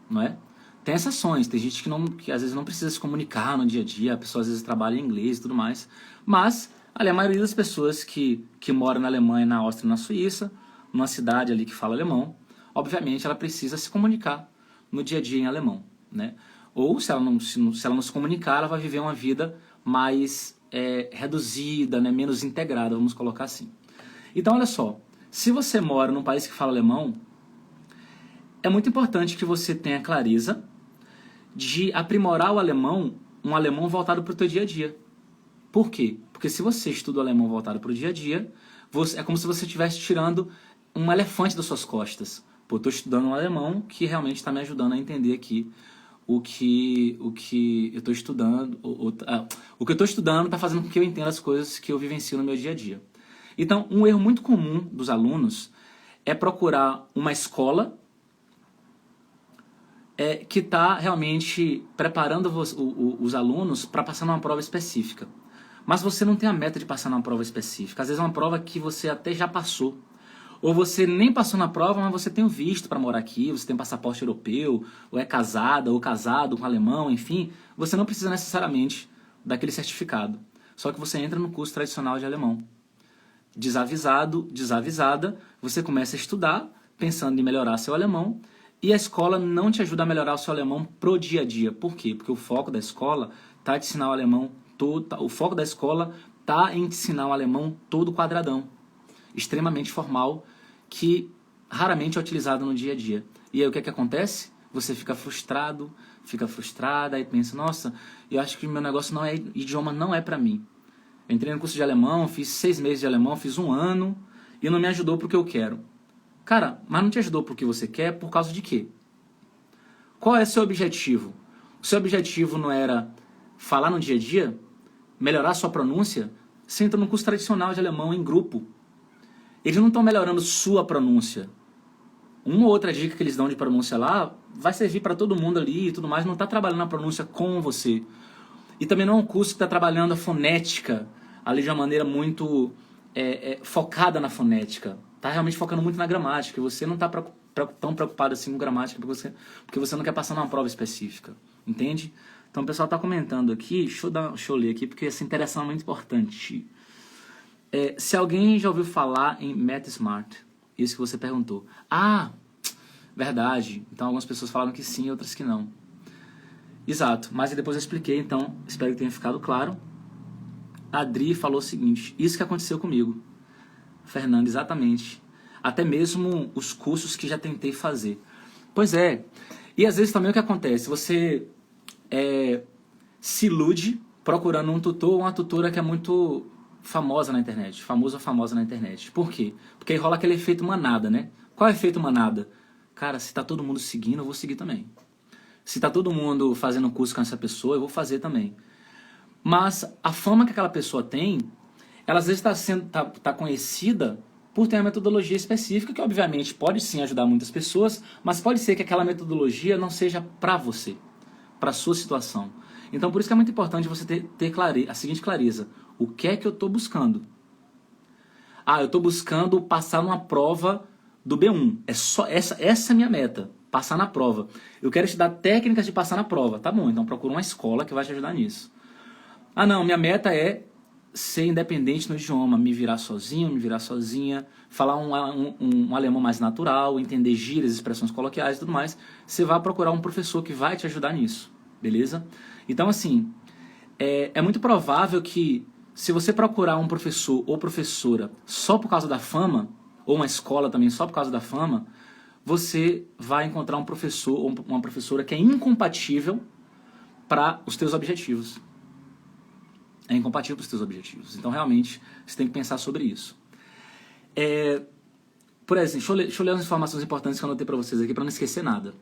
não é? Tem exceções, tem gente que às vezes não precisa se comunicar no dia a dia, a pessoa às vezes trabalha em inglês e tudo mais, mas ali, a maioria das pessoas que moram na Alemanha, na Áustria e na Suíça, numa cidade ali que fala alemão, obviamente ela precisa se comunicar no dia a dia em alemão, né? Ou se ela não se comunicar, ela vai viver uma vida mais reduzida, né? Menos integrada, vamos colocar assim. Então, olha só, se você mora num país que fala alemão, é muito importante que você tenha clareza de aprimorar o alemão, um alemão voltado para o teu dia a dia. Por quê? Porque se você estuda o alemão voltado para o dia a dia, é como se você estivesse tirando um elefante das suas costas. Pô, eu estou estudando um alemão que realmente está me ajudando a entender aqui o que eu estou estudando. O que eu estou estudando está fazendo com que eu entenda as coisas que eu vivencio no meu dia a dia. Então, um erro muito comum dos alunos é procurar uma escola que está realmente preparando os alunos para passar numa prova específica. Mas você não tem a meta de passar numa prova específica. Às vezes é uma prova que você até já passou. Ou você nem passou na prova, mas você tem o visto para morar aqui, você tem passaporte europeu, ou é casada ou casado com alemão, enfim. Você não precisa necessariamente daquele certificado. Só que você entra no curso tradicional de alemão. Desavisado, desavisada, você começa a estudar, pensando em melhorar seu alemão, e a escola não te ajuda a melhorar o seu alemão pro dia a dia. Por quê? Porque o foco da escola está em ensinar o alemão todo, o foco da escola está em ensinar o alemão todo quadradão, extremamente formal, que raramente é utilizado no dia a dia. E aí o que é que acontece? Você fica frustrado, fica frustrada, e pensa, nossa, eu acho que o meu negócio não é, idioma não é para mim. Eu entrei no curso de alemão, fiz 6 meses de alemão, fiz 1 ano, e não me ajudou pro que eu quero. Cara, mas não te ajudou pro que você quer por causa de quê? Qual é o seu objetivo? O seu objetivo não era falar no dia a dia? Melhorar a sua pronúncia? Você entra no curso tradicional de alemão em grupo. Eles não estão melhorando sua pronúncia. Uma ou outra dica que eles dão de pronúncia lá vai servir para todo mundo ali e tudo mais, não está trabalhando a pronúncia com você. E também não é um curso que está trabalhando a fonética ali de uma maneira muito focada na fonética. Está realmente focando muito na gramática. E você não está tão preocupado assim com gramática porque você não quer passar numa prova específica. Entende? Então o pessoal está comentando aqui, deixa eu ler aqui, porque essa interação é muito importante. Se alguém já ouviu falar em MetaSmart, isso que você perguntou. Ah, verdade. Então algumas pessoas falaram que sim, outras que não. Exato, mas depois eu expliquei, então espero que tenha ficado claro. A Adri falou o seguinte, isso que aconteceu comigo. Fernando, exatamente. Até mesmo os cursos que já tentei fazer. Pois é, e às vezes também o que acontece, você se ilude procurando um tutor ou uma tutora que é muito famosa na internet, famoso ou famosa na internet. Por quê? Porque aí rola aquele efeito manada, né? Qual é o efeito manada? Cara, se tá todo mundo seguindo, eu vou seguir também. Se tá todo mundo fazendo curso com essa pessoa, eu vou fazer também. Mas a fama que aquela pessoa tem, ela às vezes tá conhecida por ter uma metodologia específica que obviamente pode sim ajudar muitas pessoas, mas pode ser que aquela metodologia não seja para você, para sua situação. Então por isso que é muito importante você ter a seguinte clareza. O que é que eu estou buscando? Ah, eu estou buscando passar numa prova do B1. É só essa é a minha meta, passar na prova. Eu quero te dar técnicas de passar na prova. Tá bom, então procura uma escola que vai te ajudar nisso. Ah não, minha meta é ser independente no idioma, me virar sozinho, me virar sozinha, falar um alemão mais natural, entender gírias, expressões coloquiais e tudo mais. Você vai procurar um professor que vai te ajudar nisso, beleza? Então assim, é muito provável que se você procurar um professor ou professora só por causa da fama, ou uma escola também só por causa da fama, você vai encontrar um professor ou uma professora que é incompatível para os teus objetivos. É incompatível para os teus objetivos. Então, realmente, você tem que pensar sobre isso. Por exemplo, deixa eu ler as informações importantes que eu anotei para vocês aqui, para não esquecer nada.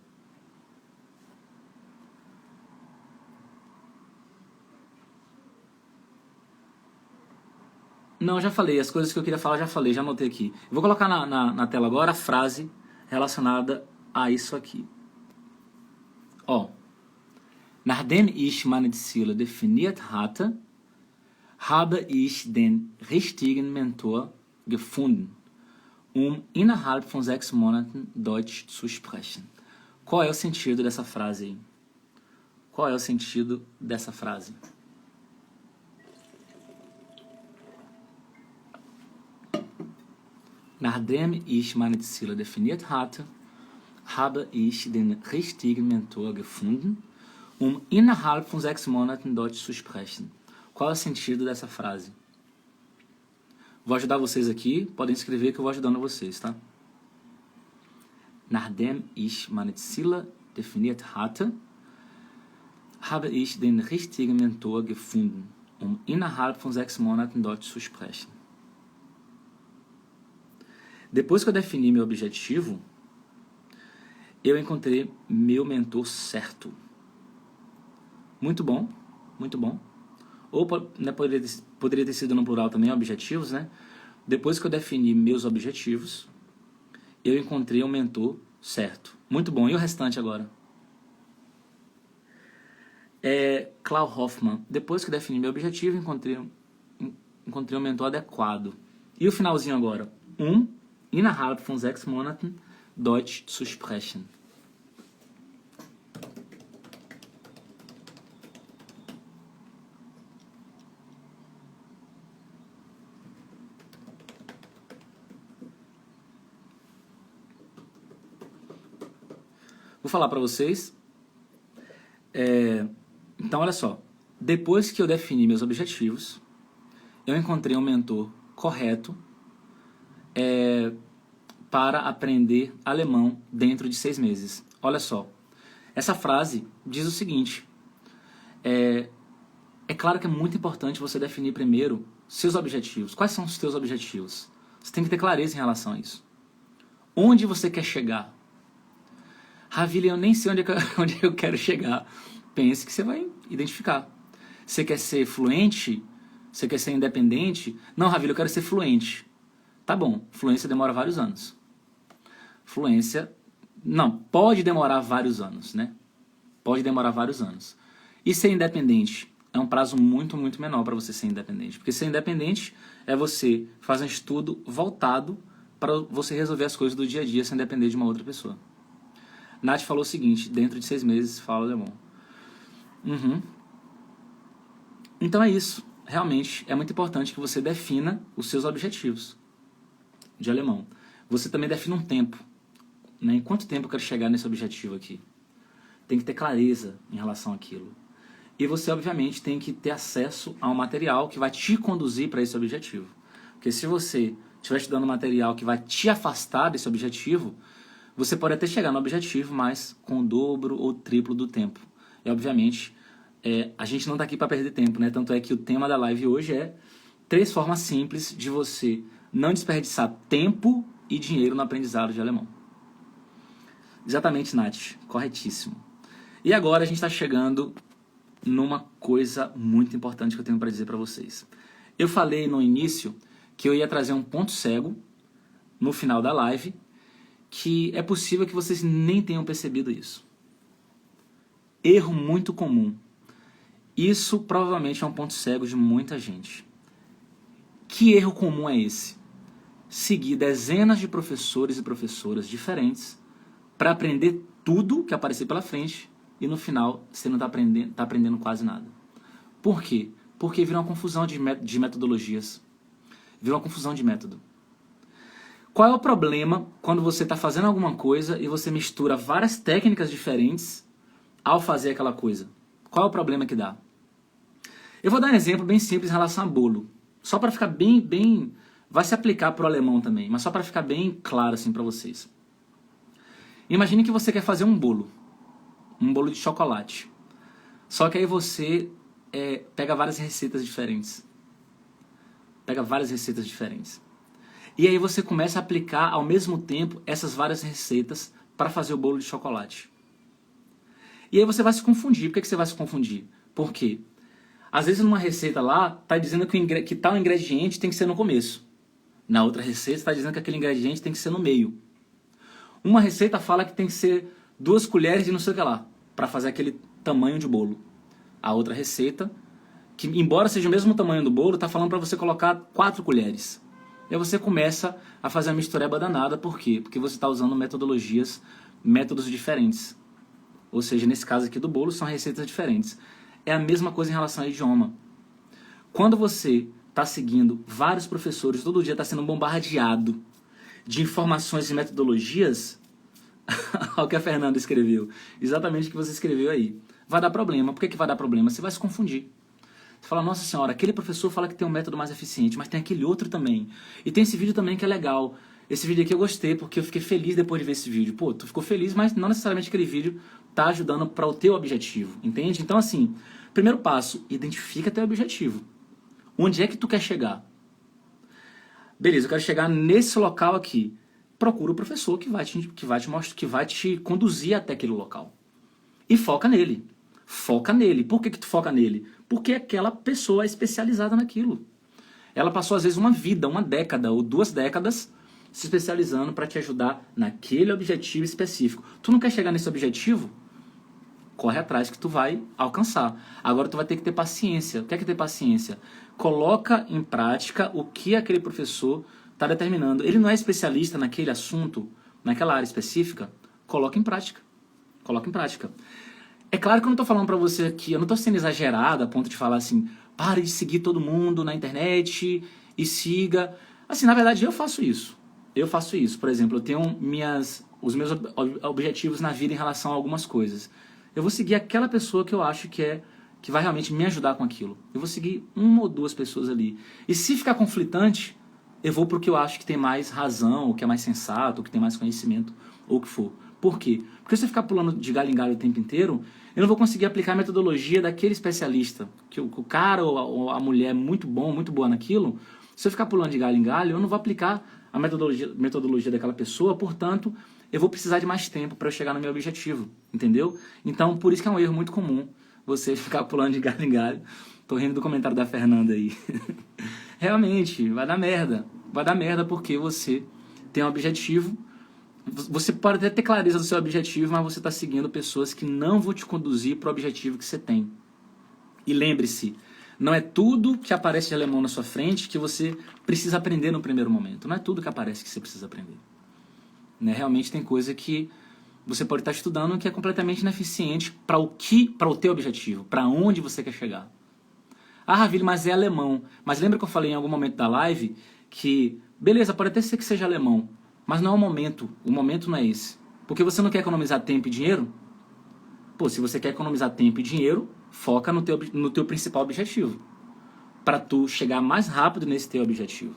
Não, já falei. As coisas que eu queria falar, já falei, já anotei aqui. Eu vou colocar na tela agora a frase relacionada a isso aqui. Ó. Nachdem ich meine Ziele definiert hatte, habe ich den richtigen Mentor gefunden, innerhalb von 6 Monaten Deutsch zu sprechen. Qual é o sentido dessa frase aí? Qual é o sentido dessa frase? Nachdem ich meine Ziele definiert hatte, habe ich den richtigen Mentor gefunden, innerhalb von 6 Monaten Deutsch zu sprechen. Qual é o sentido dessa frase? Vou ajudar vocês aqui, podem escrever que eu vou ajudando vocês, tá? Nachdem ich meine Ziele definiert hatte, habe ich den richtigen Mentor gefunden, innerhalb von 6 Monaten Deutsch zu sprechen. Depois que eu defini meu objetivo, eu encontrei meu mentor certo. Muito bom, muito bom. Ou né, poderia ter sido no plural também, objetivos, né? Depois que eu defini meus objetivos, eu encontrei um mentor certo. Muito bom. E o restante agora? Klaus Hoffmann. Depois que eu defini meu objetivo, encontrei um mentor adequado. E o finalzinho agora? Innerhalb von 6 Monaten Deutsch zu sprechen. Vou falar para vocês. Então, olha só. Depois que eu defini meus objetivos, eu encontrei um mentor correto para aprender alemão dentro de 6 meses. Olha só. Essa frase diz o seguinte. É claro que é muito importante você definir primeiro seus objetivos. Quais são os seus objetivos? Você tem que ter clareza em relação a isso. Onde você quer chegar? Ravili, eu nem sei onde eu quero chegar. Pense que você vai identificar. Você quer ser fluente? Você quer ser independente? Não, Ravili, eu quero ser fluente. Tá bom, fluência demora vários anos. Fluência, não, pode demorar vários anos, né? Pode demorar vários anos. E ser independente é um prazo muito, muito menor para você ser independente. Porque ser independente é você fazer um estudo voltado para você resolver as coisas do dia a dia sem depender de uma outra pessoa. Nath falou o seguinte, dentro de 6 meses fala alemão. Então é isso. Realmente é muito importante que você defina os seus objetivos de alemão. Você também defina um tempo. Né? Em quanto tempo eu quero chegar nesse objetivo aqui? Tem que ter clareza em relação àquilo. E você, obviamente, tem que ter acesso a um material que vai te conduzir para esse objetivo. Porque se você estiver estudando material que vai te afastar desse objetivo, você pode até chegar no objetivo, mas com o dobro ou triplo do tempo. E, obviamente, a gente não está aqui para perder tempo, né? Tanto é que o tema da live hoje é 3 formas simples de você não desperdiçar tempo e dinheiro no aprendizado de alemão. Exatamente, Nath. Corretíssimo. E agora a gente está chegando numa coisa muito importante que eu tenho para dizer para vocês. Eu falei no início que eu ia trazer um ponto cego no final da live, que é possível que vocês nem tenham percebido isso. Erro muito comum. Isso provavelmente é um ponto cego de muita gente. Que erro comum é esse? Seguir dezenas de professores e professoras diferentes para aprender tudo que aparecer pela frente e no final você não está aprendendo quase nada. Por quê? Porque vira uma confusão de metodologias. Vira uma confusão de método. Qual é o problema quando você está fazendo alguma coisa e você mistura várias técnicas diferentes ao fazer aquela coisa? Qual é o problema que dá? Eu vou dar um exemplo bem simples em relação a bolo. Só para ficar bem... Vai se aplicar para o alemão também, mas só para ficar bem claro assim para vocês. Imagine que você quer fazer um bolo de chocolate. Só que aí você pega várias receitas diferentes. E aí você começa a aplicar ao mesmo tempo essas várias receitas para fazer o bolo de chocolate. E aí você vai se confundir. Por que você vai se confundir? Por quê? Às vezes numa receita lá, tá dizendo que tal ingrediente tem que ser no começo. Na outra receita, está dizendo que aquele ingrediente tem que ser no meio. Uma receita fala que tem que ser 2 colheres de não sei o que lá, para fazer aquele tamanho de bolo. A outra receita, que embora seja o mesmo tamanho do bolo, está falando para você colocar 4 colheres. E aí você começa a fazer a mistureba danada. Por quê? Porque você está usando métodos diferentes. Ou seja, nesse caso aqui do bolo, são receitas diferentes. É a mesma coisa em relação ao idioma. Quando você está seguindo vários professores, todo dia está sendo bombardeado de informações e metodologias, olha o que a Fernanda escreveu. Exatamente o que você escreveu aí. Vai dar problema. Por que vai dar problema? Você vai se confundir. Você fala, nossa senhora, aquele professor fala que tem um método mais eficiente, mas tem aquele outro também. E tem esse vídeo também que é legal. Esse vídeo aqui eu gostei, porque eu fiquei feliz depois de ver esse vídeo. Pô, tu ficou feliz, mas não necessariamente aquele vídeo tá ajudando para o teu objetivo, entende? Então assim, primeiro passo, identifica teu objetivo. Onde é que tu quer chegar? Beleza, eu quero chegar nesse local aqui. Procura o professor que vai te conduzir até aquele local. E foca nele. Foca nele. Por que tu foca nele? Porque aquela pessoa é especializada naquilo. Ela passou às vezes uma vida, uma década ou 2 décadas se especializando para te ajudar naquele objetivo específico. Tu não quer chegar nesse objetivo? Corre atrás que tu vai alcançar. Agora tu vai ter que ter paciência. O que é ter paciência? Coloca em prática o que aquele professor está determinando. Ele não é especialista naquele assunto, naquela área específica? Coloca em prática. Coloca em prática. É claro que eu não estou falando para você aqui, eu não estou sendo exagerado a ponto de falar assim, pare de seguir todo mundo na internet e siga. Assim, na verdade, eu faço isso. Eu faço isso. Por exemplo, eu tenho os meus objetivos na vida em relação a algumas coisas. Eu vou seguir aquela pessoa que eu acho que vai realmente me ajudar com aquilo. Eu vou seguir 1 ou 2 pessoas ali. E se ficar conflitante, eu vou pro que eu acho que tem mais razão, o que é mais sensato, o que tem mais conhecimento, ou o que for. Por quê? Porque se eu ficar pulando de galho em galho o tempo inteiro, eu não vou conseguir aplicar a metodologia daquele especialista. Que o cara ou a mulher é muito bom, muito boa naquilo. Se eu ficar pulando de galho em galho, eu não vou aplicar a metodologia daquela pessoa, portanto, eu vou precisar de mais tempo para eu chegar no meu objetivo, entendeu? Então, por isso que é um erro muito comum você ficar pulando de galho em galho. Tô rindo do comentário da Fernanda aí. Realmente, vai dar merda. Vai dar merda porque você tem um objetivo. Você pode até ter clareza do seu objetivo, mas você está seguindo pessoas que não vão te conduzir para o objetivo que você tem. E lembre-se, não é tudo que aparece de alemão na sua frente que você precisa aprender no primeiro momento. Não é tudo que aparece que você precisa aprender. Né? Realmente tem coisa que você pode estar estudando que é completamente ineficiente para o teu objetivo, para onde você quer chegar. Ah, Ravile, mas é alemão. Mas lembra que eu falei em algum momento da live que, beleza, pode até ser que seja alemão, mas não é o momento não é esse. Porque você não quer economizar tempo e dinheiro? Pô, se você quer economizar tempo e dinheiro, foca no teu principal objetivo, para tu chegar mais rápido nesse teu objetivo.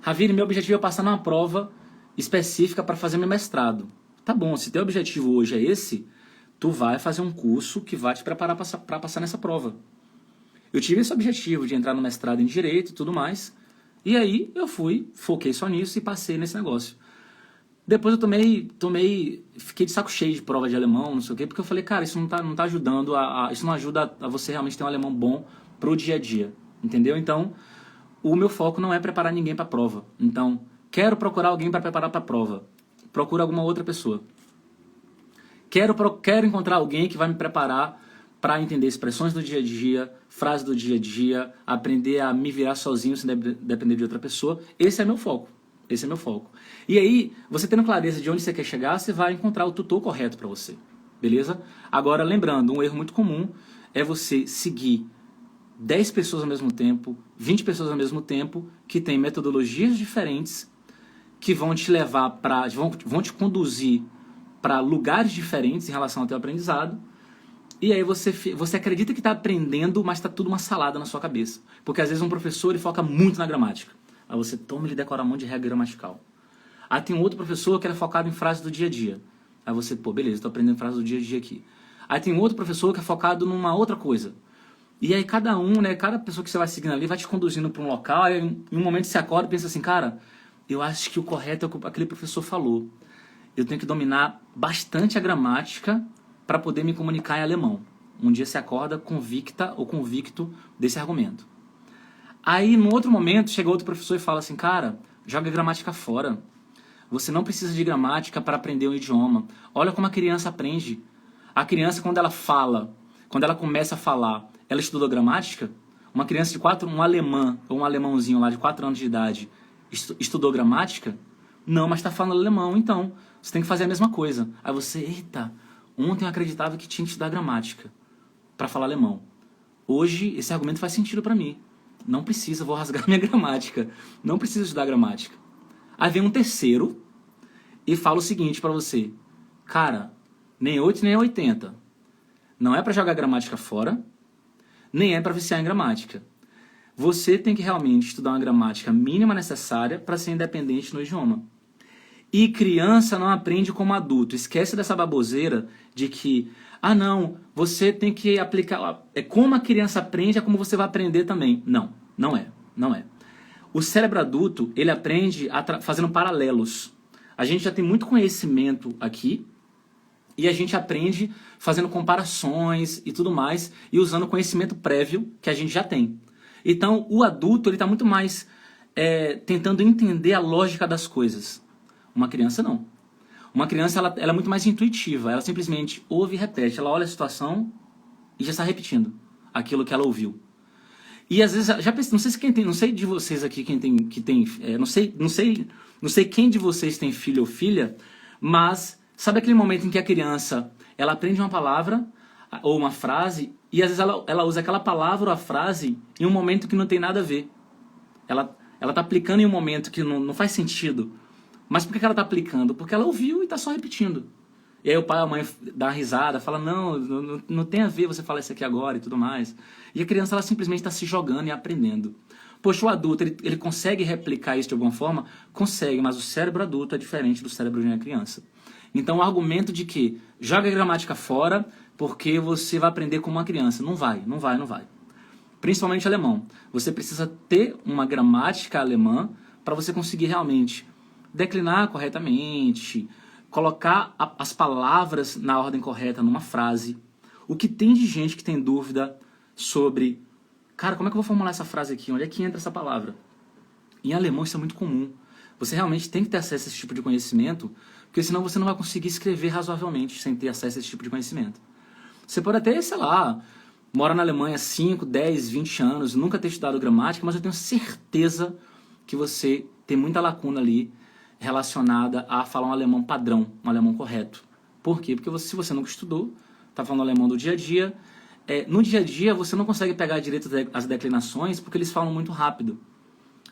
Ravile, meu objetivo é passar numa prova específica para fazer meu mestrado. Tá bom, se teu objetivo hoje é esse, tu vai fazer um curso que vai te preparar para passar nessa prova. Eu tive esse objetivo de entrar no mestrado em Direito e tudo mais, e aí eu foquei só nisso e passei nesse negócio. Depois eu fiquei de saco cheio de prova de alemão, não sei o quê, porque eu falei, cara, isso não tá ajudando, isso não ajuda a você realmente ter um alemão bom pro dia a dia, entendeu? Então, o meu foco não é preparar ninguém para a prova. Então, quero procurar alguém para preparar para a prova. Procura alguma outra pessoa. Quero encontrar alguém que vai me preparar para entender expressões do dia a dia, frases do dia a dia, aprender a me virar sozinho sem depender de outra pessoa. Esse é meu foco. Esse é meu foco. E aí, você tendo clareza de onde você quer chegar, você vai encontrar o tutor correto para você. Beleza? Agora, lembrando, um erro muito comum é você seguir 10 pessoas ao mesmo tempo, 20 pessoas ao mesmo tempo, que têm metodologias diferentes, que vão te levar vão te conduzir para lugares diferentes em relação ao teu aprendizado. E aí você acredita que está aprendendo, mas está tudo uma salada na sua cabeça. Porque às vezes um professor ele foca muito na gramática. Aí você toma e decora um monte de regra gramatical. Aí tem um outro professor que é focado em frases do dia a dia. Aí você, pô, beleza, estou aprendendo frases do dia a dia aqui. Aí tem outro professor que é focado numa outra coisa. E aí cada pessoa que você vai seguindo ali vai te conduzindo para um local, aí em um momento você acorda e pensa assim, cara, eu acho que o correto é o que aquele professor falou. Eu tenho que dominar bastante a gramática para poder me comunicar em alemão. Um dia você acorda convicta ou convicto desse argumento. Aí, no outro momento, chega outro professor e fala assim, cara, joga a gramática fora. Você não precisa de gramática para aprender um idioma. Olha como a criança aprende. A criança, quando ela fala, quando ela começa a falar, ela estudou gramática? Uma criança de 4, um alemão, ou um alemãozinho lá de 4 anos de idade, estudou gramática? Não, mas está falando alemão, então você tem que fazer a mesma coisa. Aí você, eita, ontem eu acreditava que tinha que estudar gramática para falar alemão. Hoje esse argumento faz sentido para mim. Não precisa, vou rasgar minha gramática. Não precisa estudar gramática. Aí vem um terceiro e fala o seguinte para você. Cara, nem 8 nem 80. Não é para jogar gramática fora, nem é para viciar em gramática. Você tem que realmente estudar uma gramática mínima necessária para ser independente no idioma. E criança não aprende como adulto. Esquece dessa baboseira de que, não, você tem que aplicar... É como a criança aprende, é como você vai aprender também. Não, não é. Não é. O cérebro adulto, ele aprende fazendo paralelos. A gente já tem muito conhecimento aqui e a gente aprende fazendo comparações e tudo mais e usando o conhecimento prévio que a gente já tem. Então, o adulto, ele está muito mais tentando entender a lógica das coisas. Uma criança, não. Uma criança, ela é muito mais intuitiva. Ela simplesmente ouve e repete. Ela olha a situação e já está repetindo aquilo que ela ouviu. E às vezes, já pensei, não sei se quem tem, não sei de vocês aqui não sei quem de vocês tem filho ou filha, mas sabe aquele momento em que a criança, ela aprende uma palavra ou uma frase e às vezes ela usa aquela palavra ou a frase em um momento que não tem nada a ver. Ela está aplicando em um momento que não faz sentido. Mas por que ela está aplicando? Porque ela ouviu e está só repetindo. E aí o pai ou a mãe dá uma risada, fala, não tem a ver você falar isso aqui agora e tudo mais. E a criança, ela simplesmente está se jogando e aprendendo. Poxa, o adulto, ele consegue replicar isso de alguma forma? Consegue, mas o cérebro adulto é diferente do cérebro de uma criança. Então o argumento de que joga a gramática fora porque você vai aprender como uma criança. Não vai. Principalmente alemão. Você precisa ter uma gramática alemã para você conseguir realmente declinar corretamente, colocar as palavras na ordem correta numa frase. O que tem de gente que tem dúvida sobre, cara, como é que eu vou formular essa frase aqui? Onde é que entra essa palavra? Em alemão isso é muito comum. Você realmente tem que ter acesso a esse tipo de conhecimento, porque senão você não vai conseguir escrever razoavelmente sem ter acesso a esse tipo de conhecimento. Você pode até, sei lá, mora na Alemanha 5, 10, 20 anos, nunca ter estudado gramática, mas eu tenho certeza que você tem muita lacuna ali relacionada a falar um alemão padrão, um alemão correto. Por quê? Porque se você nunca estudou, está falando alemão do dia a dia, no dia a dia você não consegue pegar direito as declinações porque eles falam muito rápido.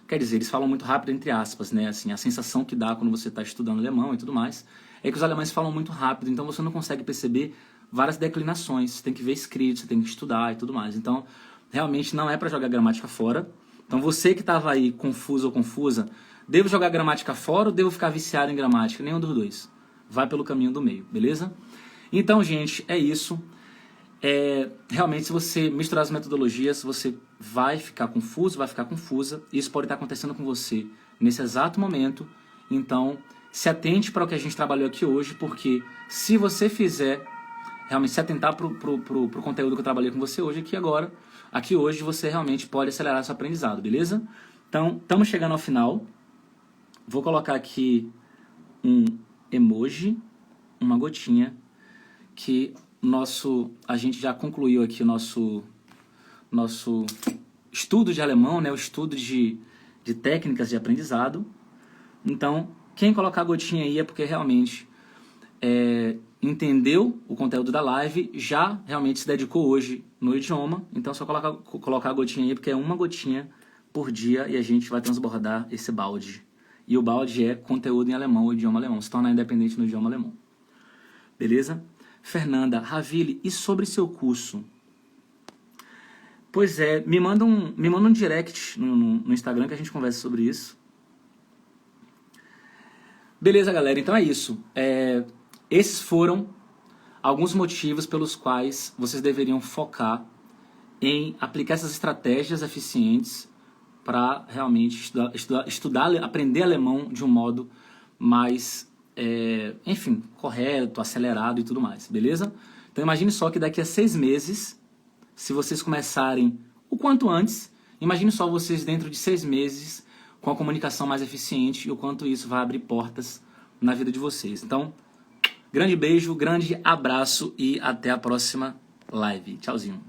Quer dizer, eles falam muito rápido entre aspas, né? Assim, a sensação que dá quando você está estudando alemão e tudo mais é que os alemães falam muito rápido, então você não consegue perceber várias declinações, você tem que ver escrito, você tem que estudar e tudo mais. Então, realmente não é para jogar gramática fora. Então, você que estava aí confuso ou confusa, devo jogar gramática fora ou devo ficar viciado em gramática? Nenhum dos dois. Vai pelo caminho do meio, beleza? Então, gente, é isso. Realmente, se você misturar as metodologias, você vai ficar confuso, vai ficar confusa. Isso pode estar acontecendo com você nesse exato momento. Então, se atente para o que a gente trabalhou aqui hoje, porque se você fizer, realmente se atentar para o conteúdo que eu trabalhei com você hoje aqui hoje você realmente pode acelerar seu aprendizado, beleza? Então, estamos chegando ao final. Vou colocar aqui um emoji, uma gotinha, que a gente já concluiu aqui o nosso estudo de alemão, né? O estudo de técnicas de aprendizado. Então, quem colocar a gotinha aí é porque realmente entendeu o conteúdo da live, já realmente se dedicou hoje no idioma. Então, só colocar a gotinha aí, porque é uma gotinha por dia e a gente vai transbordar esse balde. E o balde é conteúdo em alemão, o idioma alemão, se tornar independente no idioma alemão. Beleza? Fernanda, Ravile, e sobre seu curso? Pois é, me manda um direct no Instagram que a gente conversa sobre isso. Beleza, galera, então é isso. Esses foram alguns motivos pelos quais vocês deveriam focar em aplicar essas estratégias eficientes para realmente estudar, aprender alemão de um modo mais, correto, acelerado e tudo mais, beleza? Então imagine só que daqui a 6 meses, se vocês começarem o quanto antes, imagine só vocês dentro de 6 meses com a comunicação mais eficiente e o quanto isso vai abrir portas na vida de vocês. Então, grande beijo, grande abraço e até a próxima live. Tchauzinho.